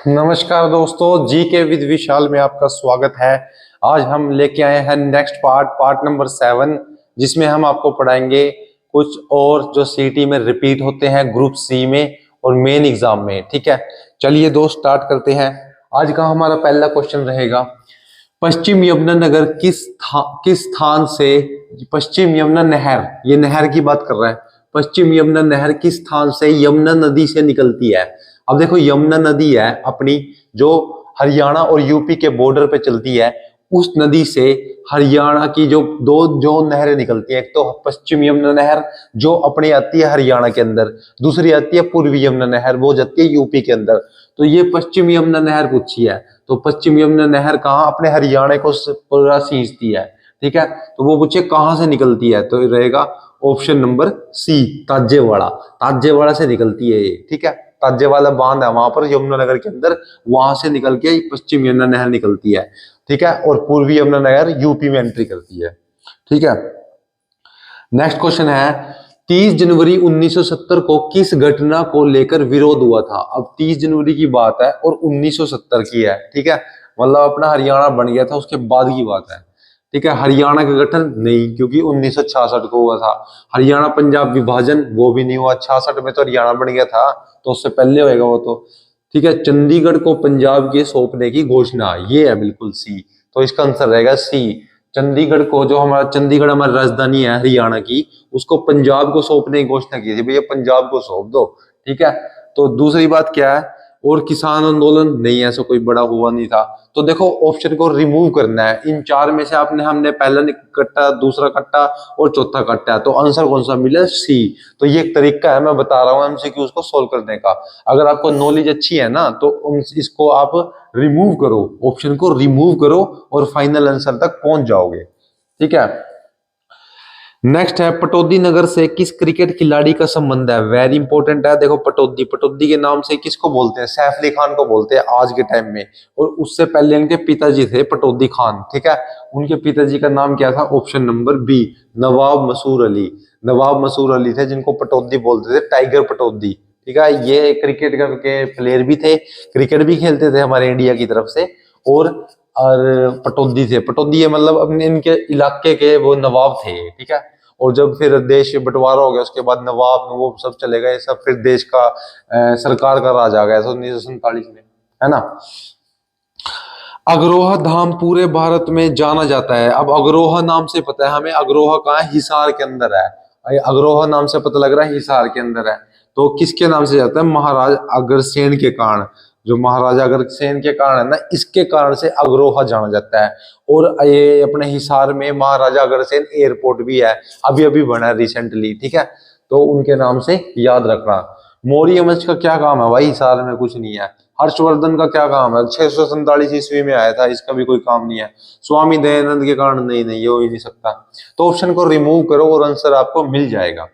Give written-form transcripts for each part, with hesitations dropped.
नमस्कार दोस्तों, जी के विद विशाल में आपका स्वागत है। आज हम लेके आए हैं नेक्स्ट पार्ट नंबर 7, जिसमें हम आपको पढ़ाएंगे कुछ और जो सीटी में रिपीट होते हैं ग्रुप सी में और मेन एग्जाम में। ठीक है, चलिए दोस्त स्टार्ट करते हैं। आज का हमारा पहला क्वेश्चन रहेगा, पश्चिम यमुना नगर किस स्थान से, पश्चिम यमुना नहर, ये नहर की बात कर रहा है। पश्चिम यमुना नहर किस स्थान से यमुना नदी से निकलती है। अब देखो, यमुना नदी है अपनी, जो हरियाणा और यूपी के बॉर्डर पे चलती है। उस नदी से हरियाणा की जो नहरें निकलती हैं, एक तो पश्चिम यमुना नहर जो अपनी आती है हरियाणा के अंदर, दूसरी आती है पूर्वी यमुना नहर, वो जाती है यूपी के अंदर। तो ये पश्चिम यमुना नहर पूछी है, तो पश्चिम यमुना नहर कहाँ, अपने हरियाणा को पूरा सींचती है। ठीक है, तो वो पूछे कहाँ से निकलती है, तो रहेगा ऑप्शन नंबर सी, ताजेवाड़ा। ताजेवाड़ा से निकलती है ये। ठीक है, ताजेवाला बांध है वहां पर यमुनानगर के अंदर, वहां से निकल के पश्चिम यमुना नहर निकलती है। ठीक है, और पूर्वी यमुना नहर यूपी में एंट्री करती है। ठीक है, नेक्स्ट क्वेश्चन है, 30 जनवरी 1970 को किस घटना को लेकर विरोध हुआ था। अब 30 जनवरी की बात है और 1970 की है। ठीक है, मतलब अपना हरियाणा बन गया था उसके बाद की बात है। ठीक है, हरियाणा का गठन नहीं, क्योंकि 1966 को हुआ था। हरियाणा पंजाब विभाजन वो भी नहीं हुआ, 66 में तो हरियाणा बन गया था, तो उससे पहले होएगा वो तो। ठीक है, चंडीगढ़ को पंजाब के सौंपने की घोषणा, ये है बिल्कुल सी, तो इसका आंसर रहेगा सी। चंडीगढ़ को, जो हमारा चंडीगढ़ हमारी राजधानी है हरियाणा की, उसको पंजाब को सौंपने की घोषणा की थी, भैया पंजाब को सौंप दो। ठीक है, तो दूसरी बात क्या है, और किसान आंदोलन नहीं, ऐसा कोई बड़ा हुआ नहीं था। तो देखो, ऑप्शन को रिमूव करना है। इन चार में से आपने हमने पहला कट्टा, दूसरा कट्टा और चौथा कट्टा है, तो आंसर कौन सा मिला, सी। तो ये एक तरीका है, मैं बता रहा हूँ एमसीक्यू को सोल्व करने का। अगर आपको नॉलेज अच्छी है ना, तो इसको आप रिमूव करो, ऑप्शन को रिमूव करो और फाइनल आंसर तक पहुंच जाओगे। ठीक है, नेक्स्ट है, पटौदी नगर से किस क्रिकेट खिलाड़ी का संबंध है। वेरी इंपॉर्टेंट है। देखो, पटौदी, पटौदी के नाम से किसको बोलते हैं, सैफ अली खान को बोलते हैं आज के टाइम में। और उससे पहले इनके पिताजी थे पटौदी खान। ठीक है, उनके पिताजी का नाम क्या था, ऑप्शन नंबर बी, नवाब मसूर अली। नवाब मसूर अली थे जिनको पटौदी बोलते थे, टाइगर पटौदी। ठीक है, ये क्रिकेट के प्लेयर भी थे, क्रिकेट भी खेलते थे हमारे इंडिया की तरफ से। और पटौदी थे, पटौदी मतलब अपने इनके इलाके के वो नवाब थे। ठीक है, और जब फिर देश बंटवारा हो गया, उसके बाद नवाब वो सब चले गए सब, फिर देश का सरकार का राज आ गया 1947 में, है ना। अग्रोहा धाम पूरे भारत में जाना जाता है। अब अग्रोहा नाम से पता है हमें, अग्रोहा कहाँ है, हिसार के अंदर है। अग्रोहा नाम से पता लग रहा है हिसार के अंदर है। तो किसके नाम से जाता है, महाराज अग्रसेन के कारण, जो महाराजा अग्रसेन के कारण है ना, इसके कारण से अग्रोहा जाना जाता है। और ये अपने हिसार में महाराजा अग्रसेन एयरपोर्ट भी है, अभी अभी बना है रिसेंटली। ठीक है, तो उनके नाम से याद रखना। मौर्य वंश का क्या काम है भाई, हिसार में कुछ नहीं है। हर्षवर्धन का क्या काम है, 647 ईस्वी में आया था, इसका भी कोई काम नहीं है। स्वामी दयानंद के कारण नहीं, नहीं ये हो ही नहीं सकता। तो ऑप्शन को रिमूव करो और आंसर आपको मिल जाएगा।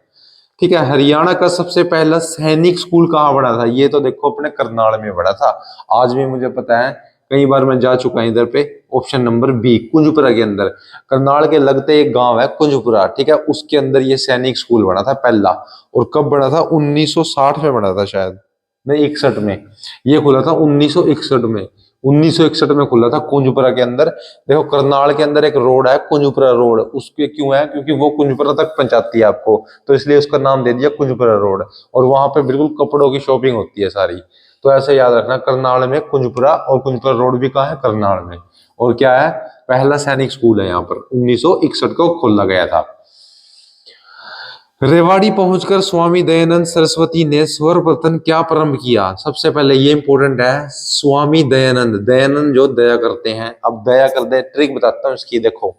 ठीक है, हरियाणा का सबसे पहला सैनिक स्कूल कहाँ बना था, ये तो देखो अपने करनाल में बना था। आज भी मुझे पता है, कई बार मैं जा चुका हूं इधर पे। ऑप्शन नंबर बी, कुंजपुरा के अंदर। करनाल के लगते एक गांव है कुंजपुरा, ठीक है, उसके अंदर ये सैनिक स्कूल बना था पहला। और कब बना था, 1960 में बना था शायद, नहीं 61 में। ये खुला था 1961 में, 1961 में खुला था कुंजपुरा के अंदर। देखो, करनाल के अंदर एक रोड है कुंजपुरा रोड, उसके क्यों है, क्योंकि वो कुंजपुरा तक पहुंचाती है आपको, तो इसलिए उसका नाम दे दिया कुंजपुरा रोड। और वहां पे बिल्कुल कपड़ों की शॉपिंग होती है सारी। तो ऐसे याद रखना, करनाल में कुंजपुरा, और कुंजपुरा रोड भी कहाँ है, करनाल में। और क्या है, पहला सैनिक स्कूल है यहाँ पर, 1961 को खोला गया था। रेवाड़ी पहुंचकर स्वामी दयानंद सरस्वती ने सर्वप्रथम क्या प्रारंभ किया। सबसे पहले ये इंपॉर्टेंट है, स्वामी दयानंद, दयानंद जो दया करते हैं। अब दया कर दे, ट्रिक बताता हूँ इसकी, देखो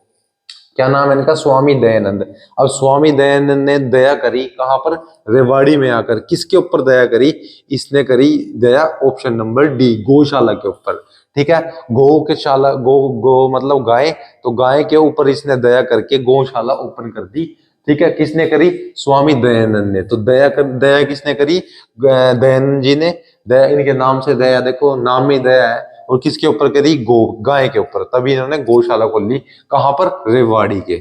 क्या नाम है इनका, स्वामी दयानंद। अब स्वामी दयानंद ने दया करी कहां पर, रेवाड़ी में आकर। किसके ऊपर दया करी, इसने करी दया ऑप्शन नंबर डी, गौशाला के ऊपर। ठीक है, गौ के शाला, गो गो मतलब गाय, तो गाय के ऊपर इसने दया करके गौशाला ओपन कर दी। ठीक है, किसने करी, स्वामी दयानंद ने। तो दया किसने करी, दयानंद जी ने। दया इनके नाम से दया, देखो नाम में दया है। और किसके ऊपर करी, गो, गाय के ऊपर, तभी इन्होंने गौशाला खोल ली। कहां पर, रेवाड़ी के।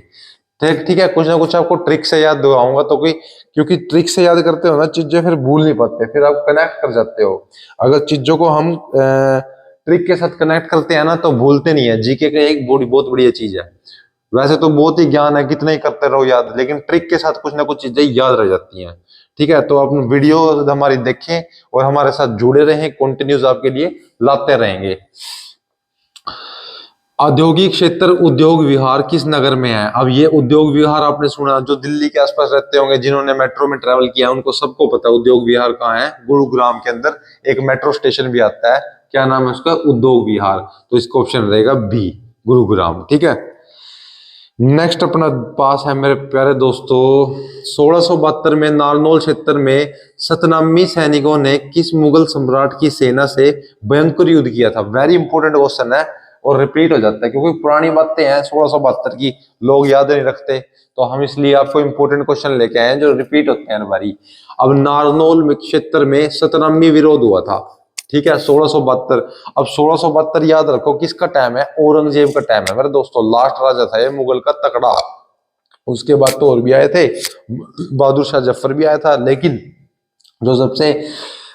ठीक ठीक है, कुछ ना कुछ आपको ट्रिक से याद दिलाऊंगा तो कोई, क्योंकि ट्रिक से याद करते हो ना चीजें, फिर भूल नहीं पाते, फिर आप कनेक्ट कर जाते हो। अगर चीजों को हम ट्रिक के साथ कनेक्ट करते हैं ना तो भूलते नहीं है। जीके का एक बहुत बढ़िया चीज है। वैसे तो बहुत ही ज्ञान है, कितना ही करते रहो याद, लेकिन ट्रिक के साथ कुछ ना कुछ चीजें याद रह जाती हैं। ठीक है, तो आप वीडियो हमारी देखें और हमारे साथ जुड़े रहें, कंटिन्यूस आपके लिए लाते रहेंगे। औद्योगिक क्षेत्र उद्योग विहार किस नगर में है? अब ये उद्योग विहार आपने सुना, जो दिल्ली के आसपास रहते होंगे, जिन्होंने मेट्रो में ट्रेवल किया उनको सबको पता है उद्योग विहार कहाँ है। गुरुग्राम के अंदर एक मेट्रो स्टेशन भी आता है, क्या नाम है उसका? उद्योग विहार। तो इसका ऑप्शन रहेगा बी, गुरुग्राम। ठीक है, नेक्स्ट अपना पास है मेरे प्यारे दोस्तों, 1672 में नारनौल क्षेत्र में सतनामी सैनिकों ने किस मुगल सम्राट की सेना से भयंकर युद्ध किया था? वेरी इंपॉर्टेंट क्वेश्चन है और रिपीट हो जाता है, क्योंकि पुरानी बातें हैं 1672 की, लोग याद नहीं रखते, तो हम इसलिए आपको इंपॉर्टेंट क्वेश्चन लेके आए हैं जो रिपीट होते हैं हर बारी। अब नारनौल क्षेत्र में सतनामी विरोध हुआ था, ठीक है, 1672। अब 1672 याद रखो किसका टाइम है? औरंगजेब का टाइम है मेरे दोस्तों। लास्ट राजा था ये मुगल का तकड़ा। उसके बाद तो और भी आए थे, बहादुर शाह जफर भी आया था, लेकिन जो सबसे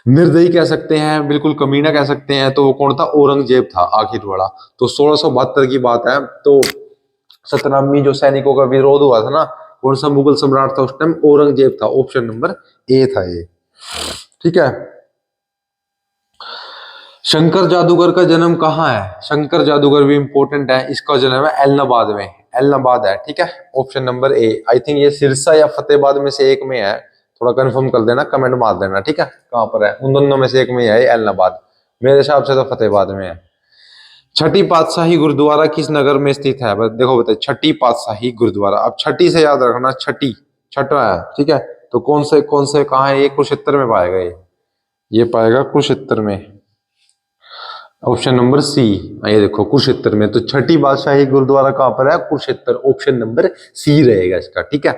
निर्दयी कह सकते हैं, बिल्कुल कमीना कह सकते हैं, तो वो कौन था? औरंगजेब था आखिर वाला। तो 1672 की बात है। तो सतनामी जो सैनिकों का विरोध हुआ था ना, कौन सा मुगल सम्राट था उस टाइम? औरंगजेब था। ऑप्शन नंबर ए था ये। ठीक है, शंकर जादूगर का जन्म कहाँ है? शंकर जादूगर भी इंपॉर्टेंट है, इसका जन्म है इलाहाबाद में, इलाहाबाद है। ठीक है, option number A. I think ये सिरसा या फतेहाबाद में से एक में है, थोड़ा कंफर्म कर देना, कमेंट मार देना। ठीक है, कहां पर है? उन दोनों में से एक में है इलाहाबाद, मेरे हिसाब से तो फतेहाबाद में है। छठी पातशाही गुरुद्वारा किस नगर में स्थित है? बस देखो बताइए, छठी पातशाही गुरुद्वारा। अब छठी से याद रखना, छठी छठा है। ठीक है, तो कौन से कहाँ है ये? कुरुक्षेत्र में पाएगा ये पाएगा कुरुक्षेत्र में। Option number C. ये देखो कुरुक्षेत्र में, तो छठी बादशाही गुरुद्वारा कहां पर है? कुरुक्षेत्र। ऑप्शन नंबर सी रहेगा इसका। ठीक है,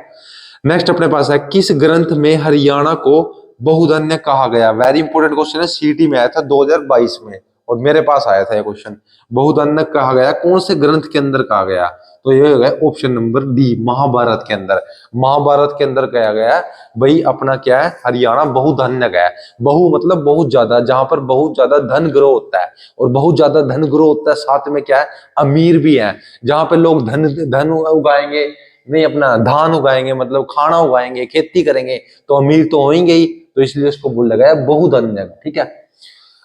नेक्स्ट अपने पास है, किस ग्रंथ में हरियाणा को बहुधन्य कहा गया? वेरी इंपोर्टेंट क्वेश्चन है, सीटी में आया था 2022 में, और मेरे पास आया था ये क्वेश्चन। बहुधन्य कहा गया कौन से ग्रंथ के अंदर कहा गया? तो ये हो गया ऑप्शन नंबर डी, महाभारत के अंदर। महाभारत के अंदर कहा गया भाई अपना क्या है? हरियाणा बहुधन्य का है। बहु मतलब बहुत ज्यादा, जहां पर बहुत ज्यादा धन ग्रो होता है, और बहुत ज्यादा धन ग्रो होता है साथ में क्या है? अमीर भी है। जहां पे लोग धन धन उगाएंगे, नहीं अपना धान उगाएंगे, मतलब खाना उगाएंगे, खेती करेंगे, तो अमीर तो होंगे ही, तो इसलिए उसको बोला गया बहुधन्य। ठीक है,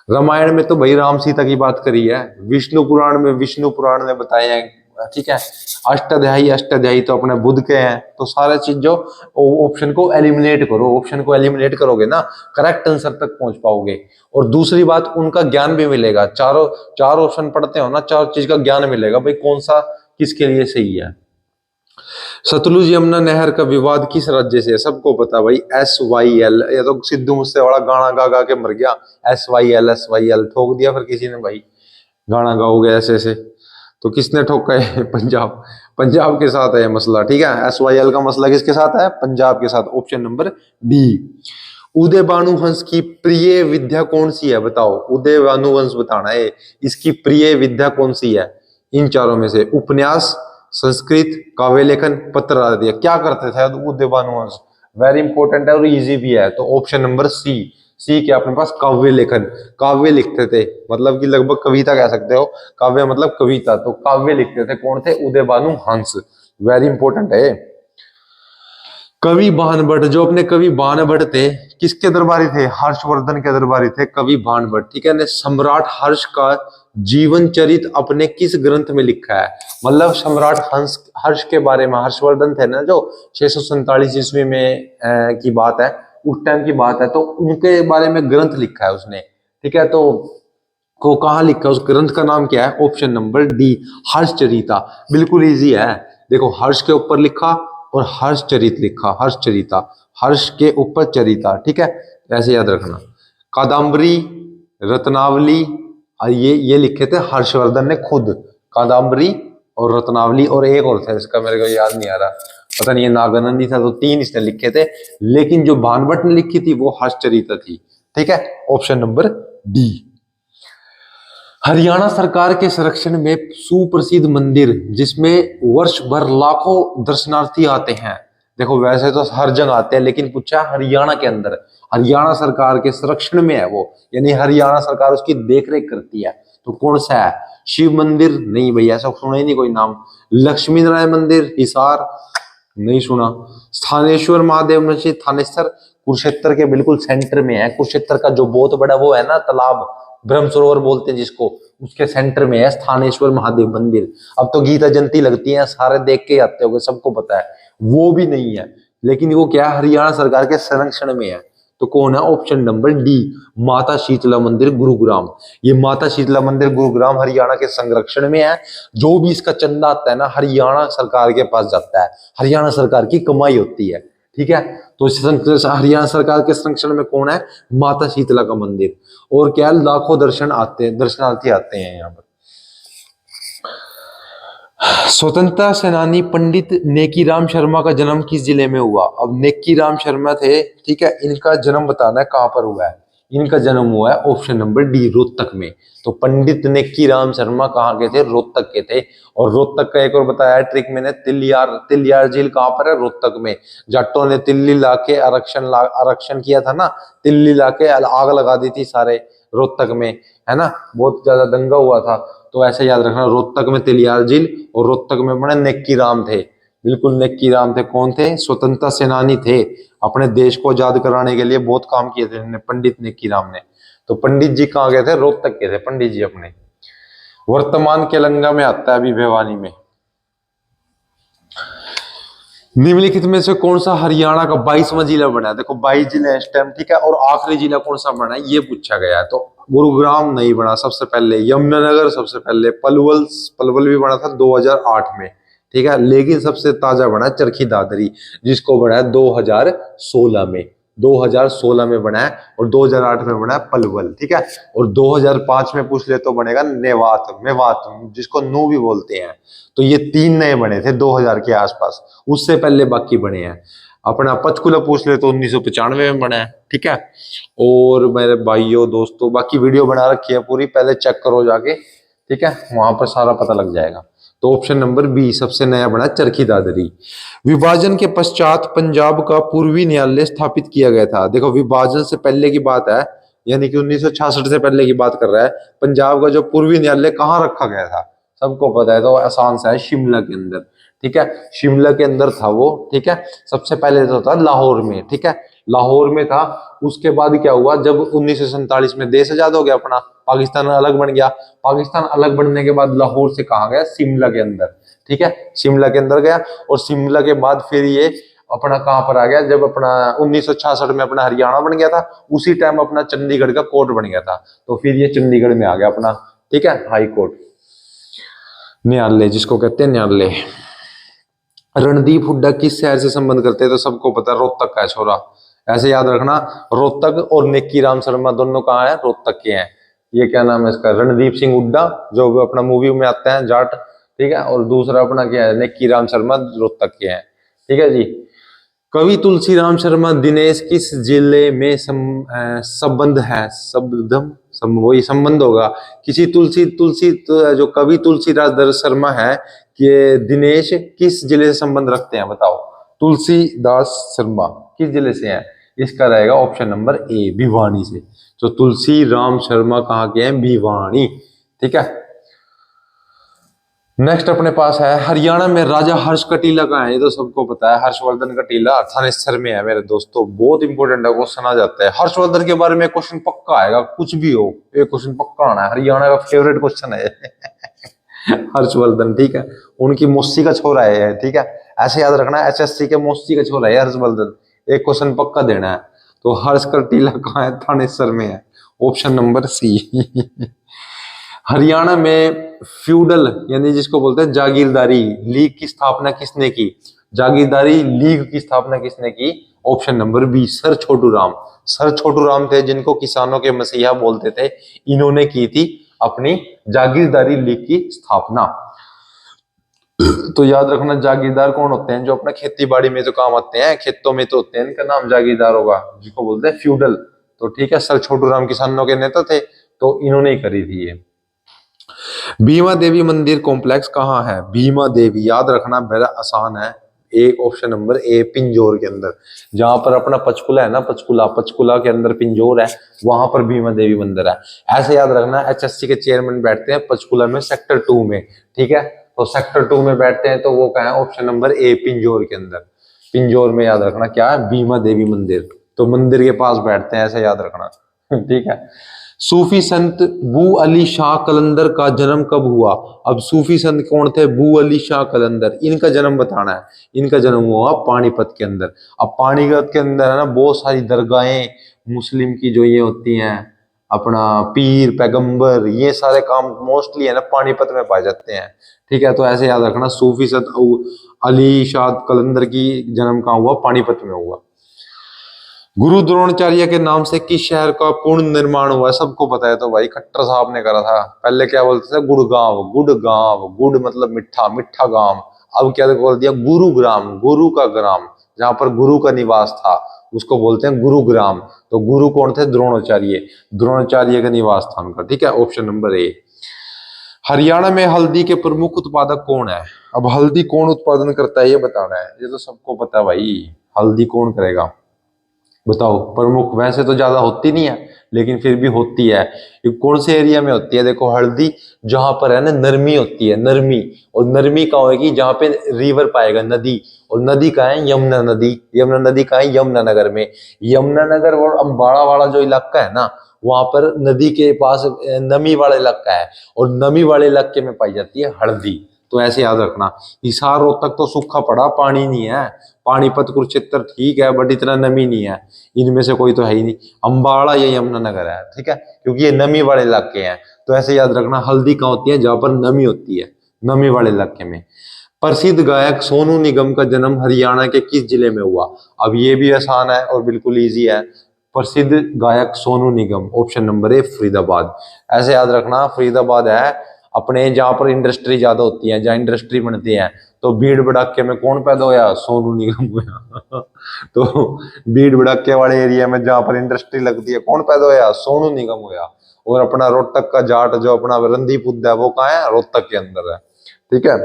रामायण में तो भाई राम सीता की बात करी है, विष्णु पुराण में विष्णु पुराण ने बताए हैं। ठीक है, अष्टाध्यायी अष्टाध्यायी तो अपने बुद्ध के हैं। तो सारे चीज जो ऑप्शन को एलिमिनेट करो, ऑप्शन को एलिमिनेट करोगे ना, करेक्ट आंसर तक पहुंच पाओगे। और दूसरी बात, उनका ज्ञान भी मिलेगा। चार ऑप्शन पढ़ते हो ना, चार चीज का ज्ञान मिलेगा भाई, कौन सा किसके लिए सही है। सतलुज यमुना नहर का विवाद किस राज्य से है? सबको पता भाई, SYL। ये तो सिद्धू मूसेवाला गाना गा गा के मर गया, SYL SYL ठोक दिया फिर किसी ने भाई, गाना गाओगे ऐसे ऐसे। तो किसने ठोका है? पंजाब। पंजाब के साथ है मसला। ठीक है, SYL का मसला किसके साथ है? पंजाब के साथ। Option number D. Uday Bhanuvansh की प्रिय विद्या कौन सी है? बताओ, उदय भानुवंश बताना है, इसकी प्रिय विद्या कौन सी है? इन चारों में से उपन्यास, संस्कृत, काव्य लेखन, पत्र आदि। क्या करते थे उदय भानुवंश? वेरी इंपॉर्टेंट है और इजी भी है। तो ऑप्शन नंबर सी, सी क्या अपने पास? काव्य लेखन। काव्य लिखते थे, मतलब कि लगभग कविता कह सकते हो, काव्य मतलब कविता, तो काव्य लिखते थे। कौन थे? उदय भानुवंश। वेरी इंपॉर्टेंट है। कवि बाणभट्ट, जो अपने कवि बाणभट्ट थे, किसके दरबारी थे? हर्षवर्धन के दरबारी थे कवि बाणभट्ट। ठीक है, ने सम्राट हर्ष का जीवन चरित अपने किस ग्रंथ में लिखा है? मतलब सम्राट हर्ष के बारे में, हर्षवर्धन थे ना जो 647 ईस्वी में की बात है, उस टाइम की बात है, तो उनके बारे में ग्रंथ लिखा है उसने। ठीक है, तो को कहाँ लिखा? उस ग्रंथ का नाम क्या है? Option number D, Harshacharita. बिल्कुल इजी है, देखो हर्ष के ऊपर लिखा और हर्षचरित लिखा, हर्षचरिता, हर्ष के ऊपर चरिता। ठीक है, ऐसे याद रखना। कादम्बरी, रत्नावली, और ये लिखे थे हर्षवर्धन ने खुद, कादम्बरी और रत्नावली, और एक और था इसका मेरे को याद नहीं आ रहा, पता नहीं ये नागानंदी था, तो तीन इसने लिखे थे, लेकिन जो बाणभट्ट ने लिखी थी वो हर्षचरिता थी। ठीक है, ऑप्शन नंबर डी। हरियाणा सरकार के संरक्षण में सुप्रसिद्ध मंदिर जिसमें वर्ष भर लाखों दर्शनार्थी आते हैं। देखो वैसे तो हर जगह आते हैं, लेकिन पूछा हरियाणा के अंदर, हरियाणा सरकार के संरक्षण में है वो, यानी हरियाणा सरकार उसकी देखरेख करती है। तो कौन सा है? शिव मंदिर? नहीं भैया, ऐसा सुना ही नहीं कोई नाम। लक्ष्मी नारायण मंदिर हिसार? नहीं सुना। स्थानेश्वर महादेव मस्जिद थानेसर कुरुक्षेत्र के बिल्कुल सेंटर में है। कुरुक्षेत्र का जो बहुत बड़ा वो है ना तालाब, ब्रह्म सरोवर बोलते हैं जिसको, उसके सेंटर में है स्थानेश्वर महादेव मंदिर। अब तो गीता जयंती लगती है, सारे देख के आते होंगे, सबको पता है। वो भी नहीं है, लेकिन वो क्या, हरियाणा सरकार के संरक्षण में है। तो कौन है? ऑप्शन नंबर डी, माता शीतला मंदिर गुरुग्राम। ये माता शीतला मंदिर गुरुग्राम हरियाणा के संरक्षण में है। जो भी इसका चंदा आता है ना, हरियाणा सरकार के पास जाता है, हरियाणा सरकार की कमाई होती है। ठीक है, तो हरियाणा सरकार के संरक्षण में कौन है? माता शीतला का मंदिर। और क्या, लाखों दर्शनार्थी आते हैं यहाँ पर। स्वतंत्रता सेनानी पंडित नेकीराम शर्मा का जन्म किस जिले में हुआ? अब नेकीराम शर्मा थे, ठीक है, इनका जन्म बताना है कहां पर हुआ है। इनका जन्म हुआ है ऑप्शन नंबर डी, रोहतक में। तो पंडित नेकीराम शर्मा कहाँ के थे? रोहतक के थे। और रोहतक का एक और बताया ट्रिक मैंने, तिलियार झील कहाँ पर है? रोहतक में। जाटों ने तिल्ली लाके आरक्षण किया था ना, तिल्ली लाके आग लगा दी थी सारे रोहतक में, है ना, बहुत ज्यादा दंगा हुआ था। तो ऐसे याद रखना, रोहतक में तिलियार झील और रोहतक में बड़े नेक्की राम थे। बिल्कुल नेक्की राम थे। कौन थे? स्वतंत्रता सेनानी थे, अपने देश को आजाद कराने के लिए बहुत काम किए थे पंडित नेक्की राम ने। तो पंडित जी कहाँ गए थे? रोहतक के थे पंडित जी अपने। वर्तमान केलंगा में आता है, अभी भिवानी में। निम्नलिखित में से कौन सा हरियाणा का 22वां जिला बना है? देखो 22 जिले इस टाइम, ठीक है, और आखिरी जिला कौन सा बना है ये पूछा गया है। तो गुरुग्राम नहीं बना सबसे पहले, यमुनानगर सबसे पहले, पलवल भी बना था 2008 में, ठीक है, लेकिन सबसे ताजा बना चरखी दादरी, जिसको बना है 2016 में। 2016 में बना है, और 2008 में बना है पलवल, ठीक है। और 2005 में पूछ ले तो बनेगा मेवात, जिसको नू भी बोलते हैं। तो ये 3 नए बने थे 2000 के आसपास, उससे पहले बाकी बने हैं। अपना पंचकुला पूछ ले तो 1995 में बना है, ठीक है। और मेरे भाइयों दोस्तों, बाकी वीडियो बना रखी है पूरी, पहले चेक करो जाके, ठीक है, वहां पर सारा पता लग जाएगा। तो ऑप्शन नंबर बी सबसे नया बना चरखी दादरी। विभाजन के पश्चात पंजाब का पूर्वी न्यायालय स्थापित किया गया था। देखो विभाजन से पहले की बात है, यानी कि 1966 से पहले की बात कर रहा है। पंजाब का जो पूर्वी न्यायालय कहाँ रखा गया था सबको पता है, तो आसान सा है, शिमला के अंदर, ठीक है, शिमला के अंदर था वो, ठीक है। सबसे पहले तो था लाहौर में, ठीक है, लाहौर में था। उसके बाद क्या हुआ, जब 1947 में देश आजाद हो गया अपना, पाकिस्तान अलग बन गया। पाकिस्तान अलग बनने के बाद लाहौर से कहा गया? शिमला के अंदर, ठीक है, शिमला के अंदर गया। और शिमला के बाद फिर ये अपना कहां पर आ गया, जब अपना 1966 में अपना हरियाणा बन गया था, उसी टाइम अपना चंडीगढ़ का कोर्ट बन गया था। तो फिर ये चंडीगढ़ में आ गया अपना, ठीक है, हाई कोर्ट, न्यायालय जिसको कहते हैं न्यायालय। रणदीप हुड्डा किस शहर से संबंध करते हैं? तो सबको पता है, रोहतक का है छोरा, ऐसे याद रखना। रोहतक और नेक्की राम शर्मा दोनों कहाँ है? रोहतक के हैं। ये क्या नाम है इसका? रणदीप सिंह हुड्डा, जो अपना मूवी में आता है जाट, ठीक है, और दूसरा अपना क्या है? नेक्की राम शर्मा, रोहतक के हैं, ठीक है जी। कवि तुलसीराम शर्मा दिनेश किस जिले में संबंध है? वही संबंध होगा किसी जो कवि तुलसीदास शर्मा है, कि दिनेश किस जिले से संबंध रखते हैं? बताओ, तुलसीदास शर्मा किस जिले से हैं? इसका रहेगा ऑप्शन नंबर ए, भिवानी से। तो तुलसी राम शर्मा कहाँ के हैं? भिवानी, ठीक है। नेक्स्ट अपने पास है, हरियाणा में राजा हर्ष कटीला कहाँ है? ये तो सबको पता है, हर्षवर्धन कटीला थानेसर में है मेरे दोस्तों। बहुत इंपॉर्टेंट है, क्वेश्चन आ जाता है हर्षवर्धन के बारे में, क्वेश्चन पक्का आएगा, कुछ भी हो ये क्वेश्चन पक्का आना है। हरियाणा का फेवरेट क्वेश्चन है हर्षवर्धन, ठीक है, उनकी मौसी का छोरा है, ठीक है, ऐसे याद रखना, एचएससी के मौसी का छोरा है हर्षवर्धन। एक क्वेश्चन पक्का देना है। तो हर्ष कटीला कहाँ है? थानेसर में है, ऑप्शन नंबर सी हरियाणा में फ्यूडल यानी जिसको बोलते हैं जागीरदारी लीग की स्थापना किसने की? जागीरदारी लीग की स्थापना किसने की? Option number B, sir Chhotu Ram. Sir Chhotu Ram थे, जिनको किसानों के मसीहा बोलते थे, इन्होंने की थी अपनी जागीरदारी लीग की स्थापना। तो याद रखना, जागीरदार कौन होते हैं? जो अपना खेती बाड़ी में जो काम आते हैं, खेतों में तो होते हैं, इनका नाम जागीरदार होगा, जिसको बोलते हैं फ्यूडल। तो ठीक है, सर छोटू राम किसानों के नेता थे, तो इन्होंने ही करी थी ये। भीमा देवी मंदिर कॉम्प्लेक्स कहाँ है? भीमा देवी याद रखना बड़ा आसान है। एक ऑप्शन नंबर ए पिंजौर के अंदर, जहां पर अपना पंचकुला है ना, पंचकुला, पंचकुला के अंदर पिंजौर है, वहां पर भीमा देवी मंदिर है। ऐसे याद रखना, एचएससी के चेयरमैन बैठते हैं पंचकुला में सेक्टर 2 में, ठीक है। तो सेक्टर 2 में बैठते हैं तो वो क्या है? ऑप्शन नंबर ए पिंजौर के अंदर। पिंजौर में याद रखना क्या है? भीमा देवी मंदिर। तो मंदिर के पास बैठते हैं, ऐसे याद रखना। ठीक है। सूफी संत बू अली शाह कलंदर का जन्म कब हुआ? अब सूफी संत कौन थे? बू अली शाह कलंदर, इनका जन्म बताना है। इनका जन्म हुआ पानीपत के अंदर। अब पानीपत के अंदर है ना बहुत सारी दरगाहें मुस्लिम की जो ये होती हैं, अपना पीर पैगंबर, ये सारे काम मोस्टली है ना पानीपत में पाए जाते हैं। ठीक है, तो ऐसे याद रखना, सूफी संत अली शाह कलंदर की जन्म कहाँ हुआ? पानीपत में हुआ। गुरु द्रोणाचार्य के नाम से किस शहर का पूर्ण निर्माण हुआ? सबको पता है, तो भाई खट्टर साहब ने करा था। पहले क्या बोलते थे? गुड़गांव, गुड़गांव, गुड़ मतलब मिठा, मिठा गांव। अब क्या बोल दिया? गुरुग्राम, गुरु का ग्राम, जहां पर गुरु का निवास था उसको बोलते हैं गुरुग्राम। तो गुरु कौन थे? द्रोणाचार्य, द्रोणाचार्य का निवास था उनका। ठीक है, ऑप्शन नंबर ए। हरियाणा में हल्दी के प्रमुख उत्पादक कौन है? अब हल्दी कौन उत्पादन करता है ये बताना है। ये तो सबको पता है भाई, हल्दी कौन करेगा? बताओ। प्रमुख वैसे तो ज्यादा होती नहीं है, लेकिन फिर भी होती है। ये कौन से एरिया में होती है? देखो, हल्दी जहां पर है ना नरमी होती है, नरमी। और नरमी कहाँ होगी? जहां पे रिवर पाएगा, नदी। और नदी कहाँ है? यमुना नदी। यमुना नदी कहाँ है? यमुनानगर में। यमुनानगर और अम्बाड़ा वाला जो इलाका है ना, वहां पर नदी के पास नमी वाला इलाका है, और नमी वाले इलाके में पाई जाती है हल्दी। तो ऐसे याद रखना। हिसार रोहतक तो सूखा पड़ा, पानी नहीं है। पानीपत कुरुक्षेत्र ठीक है, बट इतना नमी नहीं है। इनमें से कोई तो है ही नहीं। अम्बाड़ा या यमुनानगर है, ठीक है, क्योंकि ये नमी वाले इलाके हैं। तो ऐसे याद रखना, हल्दी कहाँ होती है? जहां पर नमी होती है, नमी वाले इलाके में। प्रसिद्ध गायक सोनू निगम का जन्म हरियाणा के किस जिले में हुआ? अब ये भी आसान है और बिल्कुल इजी है। प्रसिद्ध गायक सोनू निगम, ऑप्शन नंबर ए फरीदाबाद। ऐसे याद रखना, फरीदाबाद है अपने, जहां पर इंडस्ट्री ज्यादा होती है, जहां इंडस्ट्री बनती है। तो भीड़ भड़ाके में कौन पैदा होया? सोनू निगम हुआ। तो भीड़ भड़ाके वाले एरिया में जहां पर इंडस्ट्री लगती है, कौन पैदा होया? सोनू निगम हुआ। और अपना रोहतक का जाट जो अपना रणदीप हुड्डा है, वो कहाँ है? रोहतक के अंदर है। ठीक है।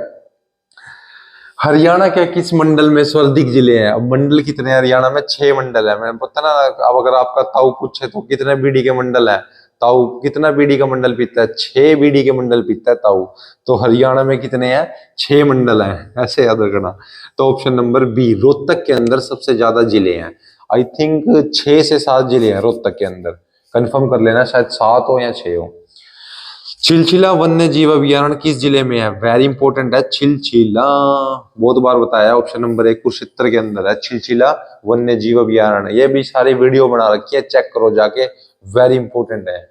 हरियाणा के किस मंडल में सर्वाधिक जिले हैं? अब मंडल कितने हैं हरियाणा में? 6 मंडल है। मैंने पता ना, अब अगर आपका ताऊ पूछे तो कितने बीडी के मंडल है? ताऊ कितना बीडी का मंडल पीता है? 6 बीडी के मंडल पीता है ताऊ। तो हरियाणा में कितने हैं? 6 मंडल हैं, ऐसे याद रखना। तो ऑप्शन नंबर बी, रोहतक के अंदर सबसे ज्यादा जिले हैं। आई थिंक 6 से 7 जिले हैं रोहतक के अंदर। कंफर्म कर लेना, शायद 7 हो या 6 हो। चिलचिला वन्य जीव अभयारण्य किस जिले में है? वेरी इंपॉर्टेंट है चिलचिला, बहुत बार बताया। ऑप्शन नंबर 1 कुरुक्षेत्र के अंदर है चिलचिला वन्य जीव अभयारण्य। ये भी सारी वीडियो बना रखी है, चेक करो जाके, वेरी इंपॉर्टेंट है।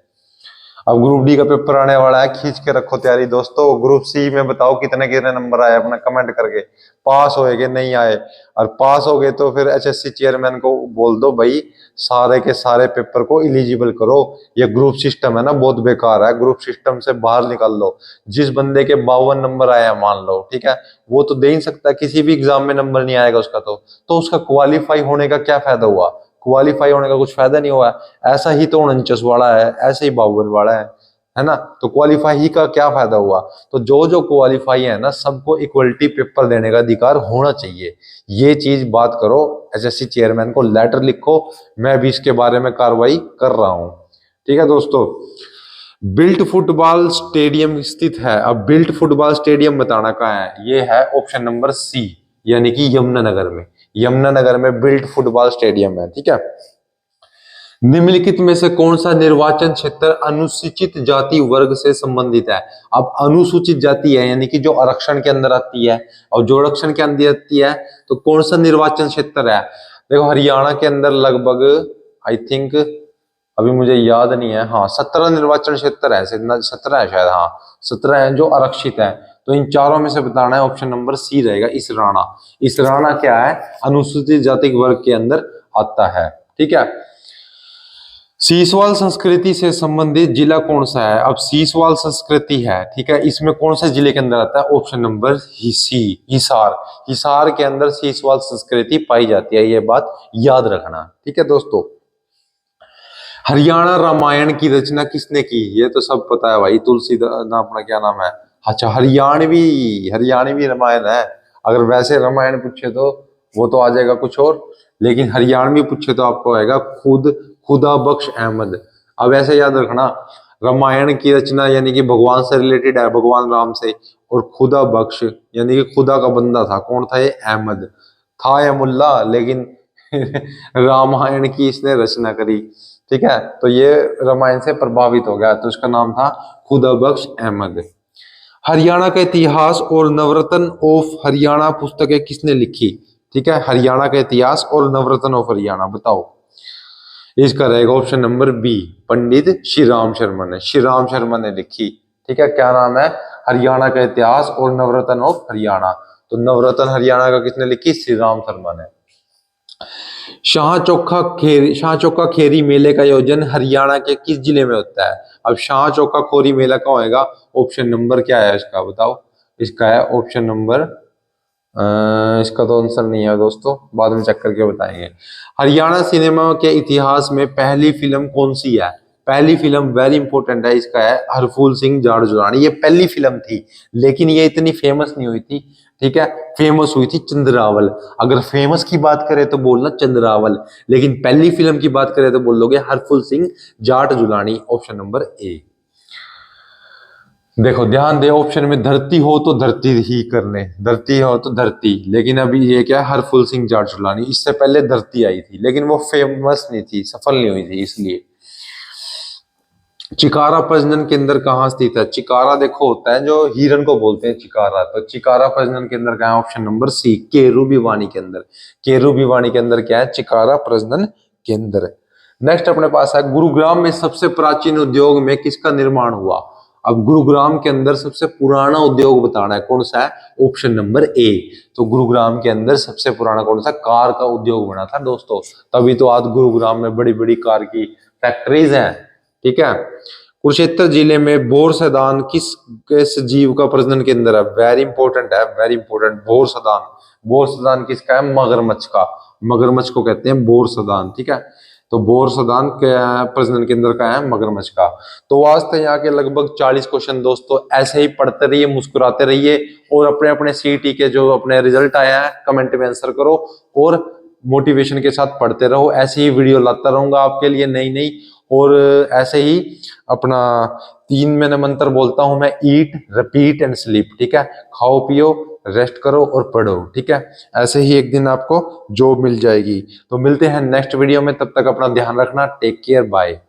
अब ग्रुप डी का पेपर आने वाला है, खींच के रखो तैयारी दोस्तों। ग्रुप सी में बताओ कितने कितने नंबर आए, अपना कमेंट करके। पास होएगे नहीं आए, और पास हो गए तो फिर एचएससी चेयरमैन को बोल दो भाई सारे के सारे पेपर को इलिजिबल करो। ये ग्रुप सिस्टम है ना बहुत बेकार है, ग्रुप सिस्टम से बाहर निकाल लो। जिस बंदे के 52 नंबर आए हैं मान लो, ठीक है, वो तो दे ही सकता है, किसी भी एग्जाम में नंबर नहीं आएगा उसका, तो उसका क्वालिफाई होने का क्या फायदा हुआ? क्वालिफाई होने का कुछ फायदा नहीं हुआ। ऐसा ही तो 49 वाला है, ऐसे ही 52 वाला है ना, तो क्वालिफाई ही का क्या फायदा हुआ? तो जो जो क्वालिफाई है ना, सबको इक्वलिटी पेपर देने का अधिकार होना चाहिए। ये चीज बात करो, एसएससी चेयरमैन को लेटर लिखो, मैं भी इसके बारे में कार्रवाई कर रहा हूं। ठीक है दोस्तों। बिल्ट फुटबॉल स्टेडियम स्थित है। अब बिल्ट फुटबॉल स्टेडियम बताना कहाँ है? ये है ऑप्शन नंबर सी, यानी कि यमुनानगर में। यमुनानगर में बिल्ट फुटबॉल स्टेडियम है। ठीक है। निम्नलिखित में से कौन सा निर्वाचन क्षेत्र अनुसूचित जाति वर्ग से संबंधित है? अब अनुसूचित जाति है, यानी कि जो आरक्षण के अंदर आती है, और जो आरक्षण के अंदर आती है, तो कौन सा निर्वाचन क्षेत्र है? देखो, हरियाणा के अंदर लगभग, आई थिंक, अभी मुझे याद नहीं है, हाँ 17 निर्वाचन क्षेत्र है, 17 है शायद, हाँ 17 है जो आरक्षित है। तो इन चारों में से बताना है, ऑप्शन नंबर सी रहेगा, इसराना। इसराना क्या है? अनुसूचित जाति वर्ग के अंदर आता है। ठीक है। सीसवाल संस्कृति से संबंधित जिला कौन सा है? अब सीसवाल संस्कृति है, ठीक है, इसमें कौन से जिले के अंदर आता है? Option number C, Hisar. Hisar के अंदर सीसवाल संस्कृति पाई जाती है, ये बात याद रखना। ठीक है दोस्तों। हरियाणा रामायण की रचना किसने की? ये तो सब पता है भाई, तुलसीदास ना, अपना क्या नाम है, अच्छा हरियाणवी रामायण है। अगर वैसे रामायण पूछे तो वो तो आ जाएगा कुछ और, लेकिन हरियाणवी पूछे तो आपको आएगा खुदा बख्श अहमद। अब ऐसे याद रखना, रामायण की रचना यानी कि भगवान से रिलेटेड है, भगवान राम से, और खुदा बख्श यानी कि खुदा का बंदा था, कौन था ये? अहमद था या मुल्ला, लेकिन रामायण की इसने रचना करी। ठीक है, तो ये रामायण से प्रभावित हो गया, तो इसका नाम था खुदा बख्श अहमद। हरियाणा का इतिहास और नवरत्न ऑफ हरियाणा पुस्तकें किसने लिखी? ठीक है, हरियाणा का इतिहास और नवरत्न ऑफ हरियाणा बताओ। इसका रहेगा option number B, Pandit Shri Ram Sharma ने, श्री राम शर्मा ने लिखी। ठीक है, क्या नाम है? हरियाणा का इतिहास और नवरत्न ऑफ हरियाणा। तो नवरत्न हरियाणा का किसने लिखी? श्री राम शर्मा ने। शाह चौका खेरी मेले का आयोजन हरियाणा के किस जिले में होता है? अब शाह चौका खोरी मेला कहाँ होएगा? ऑप्शन नंबर क्या है इसका बताओ। इसका है ऑप्शन नंबर, इसका तो आंसर नहीं है दोस्तों, बाद में चेक करके बताएंगे। हरियाणा सिनेमा के इतिहास में पहली फिल्म कौन सी है? पहली फिल्म वेरी इंपॉर्टेंट है, इसका है हरफूल सिंह जाट जुलानी। ये पहली फिल्म थी, लेकिन ये इतनी फेमस नहीं हुई थी। ठीक है, फेमस हुई थी चंद्रावल। अगर फेमस की बात करें तो बोलना चंद्रावल, लेकिन पहली फिल्म की बात करें तो बोलोगे Harphool Singh Jat Julani. Option number A. देखो ध्यान दे, ऑप्शन में धरती हो तो धरती ही करने, धरती हो तो धरती, लेकिन अभी ये क्या है? हरफूल सिंह जाट जुलानी। इससे पहले धरती आई थी, लेकिन वो फेमस नहीं थी, सफल नहीं हुई थी, इसलिए। चिकारा प्रजनन केंद्र कहाँ स्थित है? चिकारा देखो होता है जो हिरन को बोलते हैं चिकारा, तो चिकारा प्रजनन केंद्र कहाँ है? ऑप्शन नंबर सी, केरू भिवानी के अंदर। केरू भिवानी के अंदर क्या है? चिकारा प्रजनन केंद्र। नेक्स्ट अपने पास है, गुरुग्राम में सबसे प्राचीन उद्योग में किसका निर्माण हुआ? अब गुरुग्राम के अंदर सबसे पुराना उद्योग बताना है, कौन सा है? ऑप्शन नंबर ए। तो गुरुग्राम के अंदर सबसे पुराना कौन सा? कार का उद्योग बना था दोस्तों, तभी तो आज गुरुग्राम में बड़ी बड़ी कार की फैक्ट्रीज हैं। ठीक है, कुरुक्षेत्र जिले में बोरसदान किस जीव का प्रजनन केंद्र है? वेरी इंपॉर्टेंट है, वेरी इंपॉर्टेंट। बोरसदान, बोरसदान किसका है? मगरमच्छ का, मगरमच्छ को कहते हैं बोरसदान। ठीक है, तो बोरसदान के प्रजनन केंद्र का है मगरमच्छ का। तो आज तक यहाँ के लगभग 40 क्वेश्चन दोस्तों, ऐसे ही पढ़ते रहिए, मुस्कुराते रहिए, और अपने अपने सीटी के जो अपने रिजल्ट आया है कमेंट में आंसर करो, और मोटिवेशन के साथ पढ़ते रहो। ऐसे ही वीडियो लाता रहूंगा आपके लिए नई नई, और ऐसे ही अपना 3 मैंने मंत्र बोलता हूं मैं, ईट रिपीट एंड स्लीप। ठीक है, खाओ पियो, रेस्ट करो और पढ़ो। ठीक है, ऐसे ही एक दिन आपको जॉब मिल जाएगी। तो मिलते हैं नेक्स्ट वीडियो में, तब तक अपना ध्यान रखना, टेक केयर, बाय।